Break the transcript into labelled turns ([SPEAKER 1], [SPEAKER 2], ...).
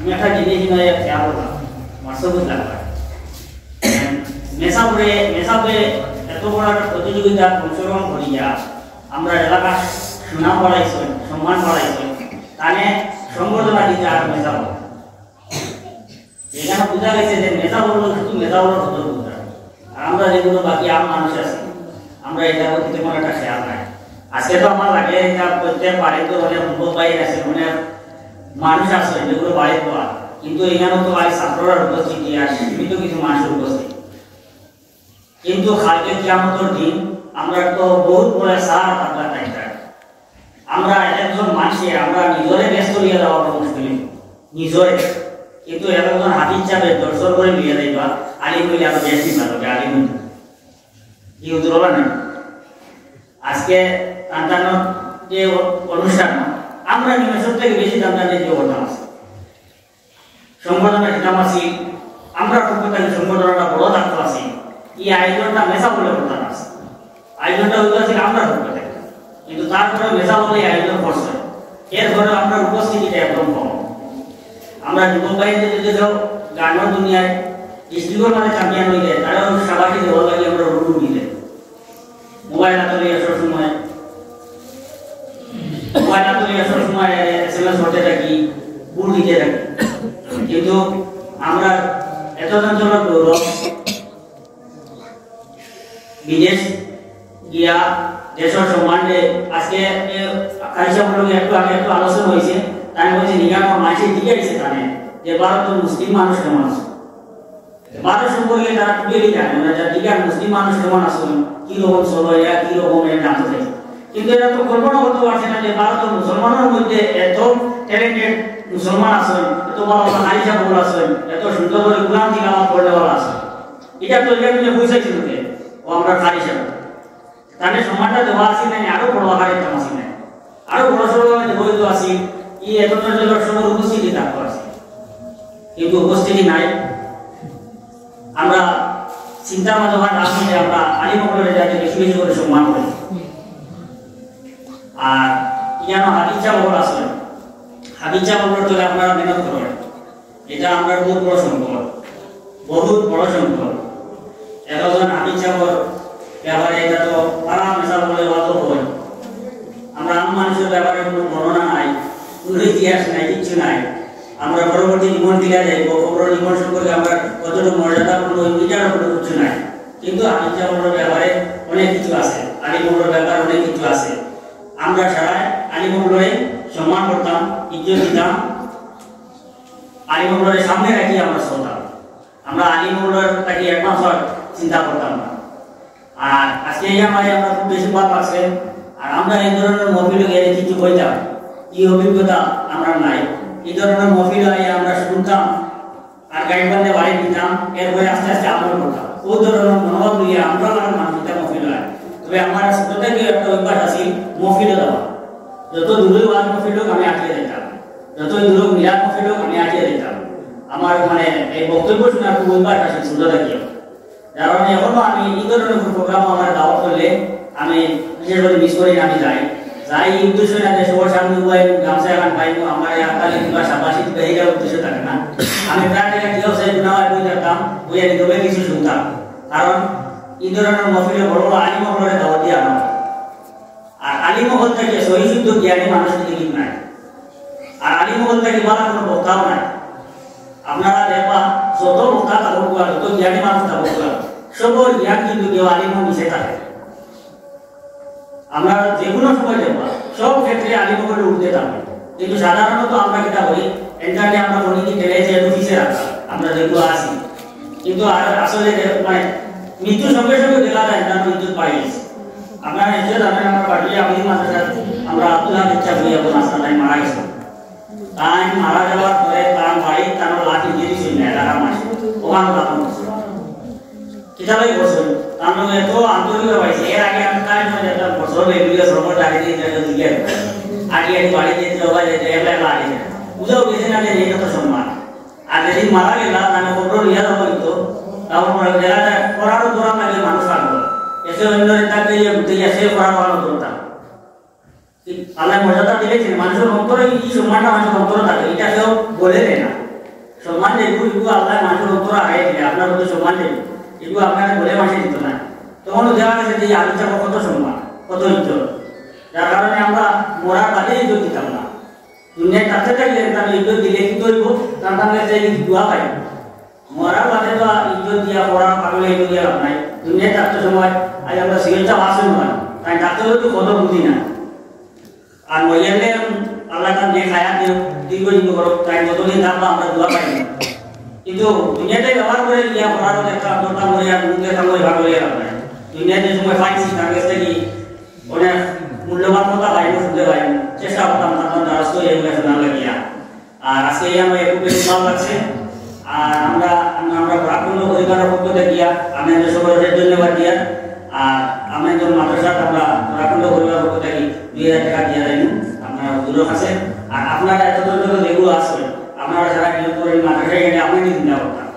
[SPEAKER 1] আমি একটা জিনিস নিয়ে খেয়াল করলাম, আমার সবুজ লাগবে মেসাবে এত বড় একটা প্রতিযোগিতা অংশগ্রহণ করিয়া আমরা এলাকার সুনাম বাড়াইছি, সম্মান বাড়াইছি, তাহলে সংবর্ধনা দিতে আর মেসাব এখানে বোঝা গেছে যে মেসাব হলো শুধু মেসাব হলো সদর বোঝা। আর আমরা যেগুলো বাকি আম মানুষ আছি আমরা এটার প্রতি কোনো একটা খেয়াল নাই। আজকে তো আমার লাগে এটা প্রত্যেক বাড়িতে অনেক বাইর আছে, অনেক মানুষ আছে যেগুলো বাড়ি পাওয়া, কিন্তু এখানে তো বাড়ির ছাত্ররা উপস্থিতি আর সীমিত কিছু মানুষের উপস্থিত। কিন্তু কালকে কিয়ামতের দিন আমরা তো বহুত বড় সার আপনার টাইমটা আমরা একজন মানুষে আমরা নিজরে ব্যস্ত লিয়ে যাওয়া মুশকিল নিজরে, কিন্তু একজন হাফিজ চাপে দর্শন করে লিয়ে যাইবা আলিম হইলে আরো বেশি ভালো আলিম কি উজ্জ্বল না। আজকে টানটানোর যে অনুষ্ঠান আমরা নিমেষের থেকে বেশি টানটানের যে ঘটনা আছে সংগঠনের হিসাব আছি, আমরা প্রত্যেক সংগঠনটা বড় থাকতে আছি। এই আয়োজনটা মেসা বলে ঘটনা আছে, আয়োজনটা হইতে আছে আমরা প্রত্যেক, কিন্তু তারপরে মেসা বলে আয়োজন করছে, এর ফলে আমরা উপস্থিতিটা একদম কম। আমরা যুবক বাহিনীতে যদি যাও গানের দুনিয়ায় ডিস্ট্রিক্টের মানে চ্যাম্পিয়ন হয়ে যায়, তারাও সবাইকে দেওয়া লাগে আমরা রুটু দিলে মোবাইল হাতে আসার সময় SMS হতে থাকি, বুট দিতে থাকি, কিন্তু আমরা এতজন জনের গৌরব বিদেশ গিয়া দেশের সম্মানে আজকে কারিশামূলক একটু আগে একটু আলোচনা হয়েছে, তাই বলছে নিগানোর মানুষের দিকে গেছে তাহলে যে ভারতের মুসলিম মানুষ কেমন আছে, ভারত সম্পর্কে তারা টুকেলি জানে না যে দিঘার মুসলিম মানুষ কেমন আসুন, কিরকম চলো এরা কিরকম এর জানতে চাই। কিন্তু এরা তো কল্পনা করতে পারছে না যে ভারতের মুসলমানের মধ্যে এত ট্যালেন্টেড মুসলমান আছেন, এত বড় বড় আলিশা বড় আছেন, এত সুন্দর করে কোরআন তিলাওয়াত করতে বলা আছে। এটা তো এটা নিয়ে বুঝাইছিল যে ও আমরা খারিশা তাহলে সম্মানটা দেওয়া আছে না, আরো বড় আকারে কাম আছে না, আরো বড় সড়ো বৈধ আছে, এই এতজন দর্শনের উপস্থিতি থাকতে আছে, কিন্তু উপস্থিতি নাই। আমরা চিন্তার মাধ্যমে আসলে আমরা আলিমগড়ের যাতে বেশি বেশি করে সম্মান করি। আর ইয়ানো হাদিজা বড় আসলে হাদিজা বড় তো আপনারা মেহনত করেন, এটা আমরা বহুত বড় সম্পদ, বহুত বড় সম্পদ। একজন হাদিজা বড় ব্যাপারে এটা তো আরাম মেশা বলে বাতো হয়। আমরা আম মানুষের ব্যাপারে কোনো বর্ণনা নাই, কোনো ইতিহাস নাই, কিচ্ছু নাই। আমরা পরবর্তী জীবন দিলে যাইব, খবর জীবন সম্পর্কে আমরা কতটুকু মর্যাদা করবো এটার কোনো কিছু নাই। কিন্তু হাদিজা বড় ব্যাপারে অনেক কিছু আছে, আলিমগড়ের ব্যাপারে অনেক কিছু আছে। আমরা সারা আলিমগড়ে সম্মান করতাম, ইজ্জত দিতাম, আলিমগড়ের সামনে রাখি আমরা চলতাম, আমরা আলিমগড়ের তাকে একমাত্র চিন্তা করতাম না। আর আজকে আমরা খুব বেশি ভালো লাগছে। আর আমরা এই ধরনের মহফিল গিয়ে কিছু বইতাম, এই অভিজ্ঞতা আমরা নাই। এই ধরনের মহফিল আমরা শুনতাম আর গাইড বান্ধে বাড়ি দিতাম, এরপরে আস্তে আস্তে আমল করতাম। ওই ধরনের মনোভাব নিয়ে আমরা মানুষটা মহফিল হয়। তবে আমার প্রত্যেকে একটা অভ্যাস আছে মহফিলে দেওয়া, যত দূরে ওয়াজ মহফিল হোক আমি আটকে দিতাম, যত দূরে মিলাদ মহফিল হোক আমি আটকে দিতাম। আমার মানে এই বক্তব্য শুনে খুব অভ্যাস আছে ছোট থাকিও, যার কারণে এখনো আমি এই ধরনের প্রোগ্রাম আমার দাওয়াত করলে আমি বিশেষ করে মিস করি না, আমি যাই এই উদ্দেশ্য না যে সবার সামনে গামছা এখন পাইবো আমার আকালে কিংবা সাবাসিক বেরিয়ে উদ্দেশ্য থাকে না। আমি প্রায় টাকা কেউ সেই গুণাবাদ বই থাকতাম, বই নিতে কিছু শুনতাম, কারণ এই ধরনের মহফিলে বড় বড় আলিমহলের দাওয়াত দিয়ে আনা। আর আলিমহল থেকে সহিশুদ্ধ জ্ঞানী মানুষ কিন্তু নাই, আর আলিমহল থেকে বলা কোনো বক্তাও নাই। আপনারা দেখবা যত বক্তা থাকুক যত জ্ঞানী মানুষ থাকুক সবর জ্ঞান কিন্তু কেউ আলিমহল মিশে থাকে। আমরা যে কোনো সময় দেখবা সব ক্ষেত্রে আলিমহলে উঠতে থাকবে, কিন্তু সাধারণত আমরা যেটা করি এন্টারনে আমরা বলি কি টেলেছে অফিসে রাখা আমরা যেগুলো আসি, কিন্তু আসলে মানে মৃত্যুর সঙ্গে সঙ্গে দেখা যায় না মৃত্যু পাই গেছে। আপনারা নিশ্চয় জানেন আমরা পাঠিয়ে আমির মাদ্রাসা আমরা আব্দুল্লাহ ইচ্ছা করি এখন আসলে মারা গেছে। তাই মারা যাওয়ার পরে তার বাড়ি তার লাঠি দিয়ে দিয়েছিল এলাকার মাসে ওখানে দাপন করছিল কিতাবাই বছর তার লোক এত আন্তরিক পাইছে। এর আগে আমি তাই একটা বছর এগুলো সরকার ডাকি দিয়ে দিকে আগে আগে বাড়ি দিয়ে দেওয়া যেতে এগুলো লাগে বুঝাও গেছে না যে এটা তো সম্মান। আর যেদিন মারা গেল তাহলে খবর ইয়া দেওয়া হইতো, তারপর জেলাটা করারও দৌড়ান লাগে মানুষ আনবো এসে অন্য তাকে সে করার ভালো করতাম। আল্লাহ মর্যাদা দিয়েছেন মানুষের অন্তরে এই সম্মানটা মানুষের অন্তরে থাকে, এটা কেউ বলে দেয় না। সম্মান দেব এগুলো আল্লাহ মানুষের অন্তর আগে দিলে আপনার মধ্যে সম্মান দেব এগুলো আপনারা বলে মাসে দিত না তখন দেখা গেছে যে আমি চাপা কত সম্মান কত ইজ্জত যার কারণে আমরা মরার বাদে ইজ্জত দিতাম না দুনিয়ায় কাছে থাকলে তাহলে ইজ্জত দিলে কি করবো তার কাছে দোয়া পাই মরার বাদে তো ইজ্জত দিয়া পড়ার পাগলে ইজ্জত দিয়া লাভ নাই দুনিয়ায় থাকতে সময় আজ আমরা সিগারেটটা বাসন হয় তাই ডাক্তার তো কত বুঝি না আর মরিয়ালে আল্লাহ তার যে খায়া দেব দীর্ঘজীবী করো তাই যতদিন থাকবো আমরা দোয়া পাই কিন্তু দুনিয়াতে ব্যবহার করে ইয়া পড়ার একটা দরকার মরে আর মুখ দেখা মরে ভাগ হয়ে লাভ নাই দুনিয়াতে সময় পাইছি তার কাছ থেকে অনেক মূল্যবান কথা পাইব শুনতে পাই চেষ্টা করতাম তখন দ্বারস্থ হয়ে গেছে না লাগিয়া আর আজকে আমার একটু বেশি ভালো লাগছে আর আমরা প্রাপ্য পরিবারের পক্ষ থেকে আপনাদের সকলের ধন্যবাদ দিয়া আর আমাদের মাদ্রাসা আমরা প্রাপ্য পরিবারের পক্ষ থেকে 2000 টাকা দিয়া দেন আপনারা দূরের কাছে আর আপনারা এত যেগুলো আসবেন আপনারা যারা নিয়োগ করেন মাদ্রাসায় গেলে আপনি চিন্তা করতাম